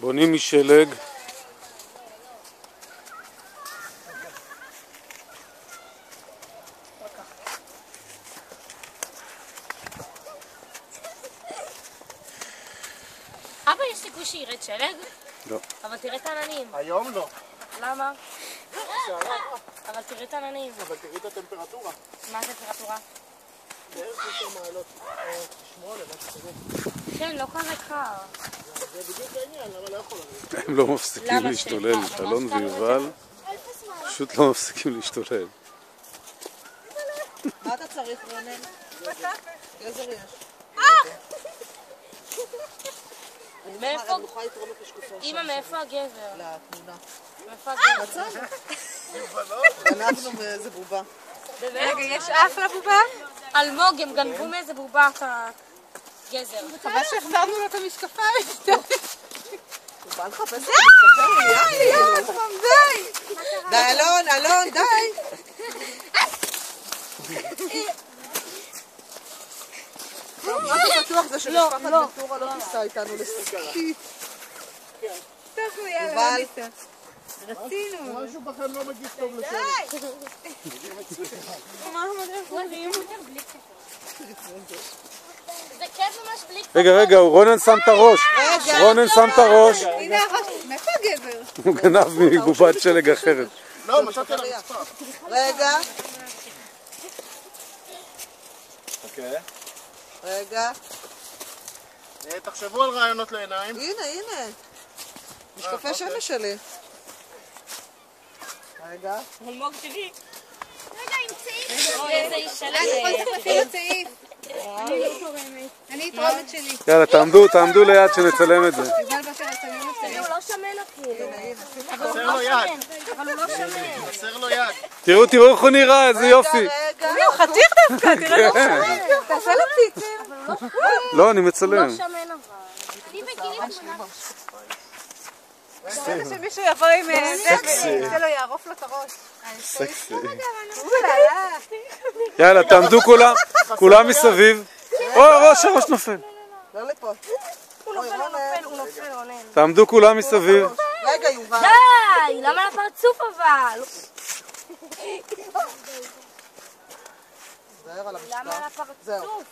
בונים משלג. אבא, יש סיכוי שירד שלג? לא. אבל תראה את העננים. היום לא. למה? אבל תראה את העננים. אבל תראי את הטמפרטורה. מה הטמפרטורה? בערך 10 מעלות. 8, משהו כזה. כן, לא כזה קר. זה בדיוק העניין, למה לא יכול להגיד? הם לא מפסיקים להשתולל, אלון ויובל פשוט לא מפסיקים להשתולל. מה אתה צריך, רונן? גזר יש. מאיפה? אני יכולה לתרום את השקופה. אמא, מאיפה הגזר? לתמונה. מאיפה הגזר? גנבנו מאיזה בובה. רגע, יש אף לבובה? אלמוג, הם גנבו מאיזה בובה את הגזר. חבל שהחזרנו לו את המשקפיים. הוא בא לחפש את המשקפיים, די! די, אלון, אלון, די! מה שבטוח זה שמשפחת בטורה לא תיסע איתנו לסקי. טוב, יאללה, לא ניסע. רצינו. משהו בכם לא מגיש טוב לשם. זה כיף ממש בלי כפפות. רגע, רונן שם את הראש. רונן שם את הראש. הנה הראש, מאיפה הגבר? הוא גנב מבובת שלג אחרת. לא, מצאתי על הרצפה. רגע, אוקיי. רגע. תחשבו על רעיונות לעיניים. הנה. משקפי שמש שלי. רגע. אלמוג תראי. רגע, עם צעיף. איזה איש שלג. אני יכול לספר צעיף. אני אתרום את שלי. יאללה, תעמדו ליד שנצלם את זה. יובל באשר לצלם את שלי. הוא לא שמן אפילו. חסר לו יד. אבל הוא לא שמן. חסר לו יד. תראו איך הוא נראה, איזה יופי. רגע. הוא חתיך דווקא, תראה לו שמן. תעשה לו ציצים. לא, אני הוא מצלם. לא שמן אבל. אני בגילי תמונה. אני רוצה שמישהו יבוא עם זה ויצא לו יערוף לו את הראש. סקסי. אולי, יאללה, תעמדו כולם מסביב. אוי, הראש נופל. לא לפה. הוא נופל, רונן. תעמדו כולם מסביב. רגע, יובל. די! למה לפרצוף אבל? זהר על המשקף. למה לפרצוף? זהו.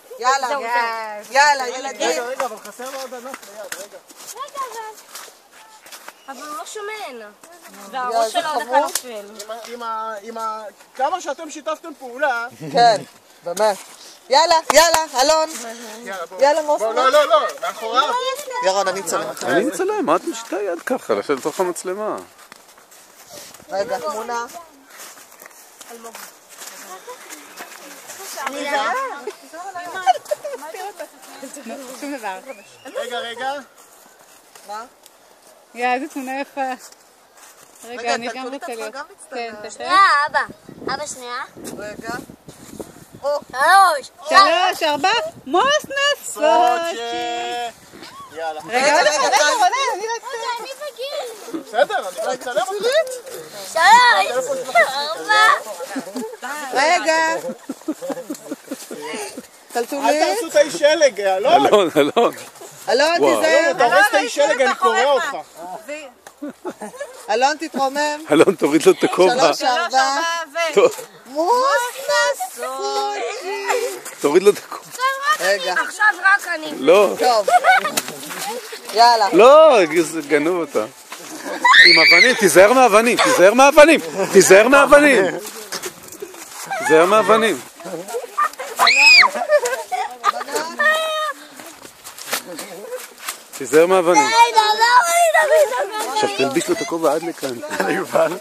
יאללה, ילדים. רגע, אבל חסר לו עוד ענף ליד, רגע. רגע אבל הוא לא שמן. והראש שלו עוד דקה נופל. כמה שאתם שיתפתם פעולה. כן, באמת. יאללה, אלון. יאללה, מוסי. לא, מאחוריו. ירון, אני צלם. אני מצלם, מה את משיתה יד ככה? לשבת לתוך המצלמה. רגע, תמונה. שום דבר. רגע. מה? איזה תמונה יפה. רגע, אני גם תלתולית רוצה אותך להיות. גם כן, מצטערת. תשאר. אבא שנייה. רגע. 3. 3, 4, מוסנס סוצ'י. יאללה. רגע, רונן, אני לא אצטרך. אני בגיל. בסדר, אני לא אצלם אותך. 3. 4. רגע. אל טלטולית. תעשו את האיש שלג, אלון. אלון, תיזהר. אתה הורס את האיש שלג, אני קורא אותך. אלון, תתרומם. אלון, תוריד לו את הכובע. 3, 4. מוסנס סוצ'י. תוריד לו את הכובע. רגע. עכשיו רק אני. לא. טוב. יאללה. לא, גנוב אותה. עם אבנים, תיזהר מהאבנים. תיזהר מהאבנים. תיזהר מהאבנים. עכשיו תלביש לו את הכובע עד לכאן. יובל.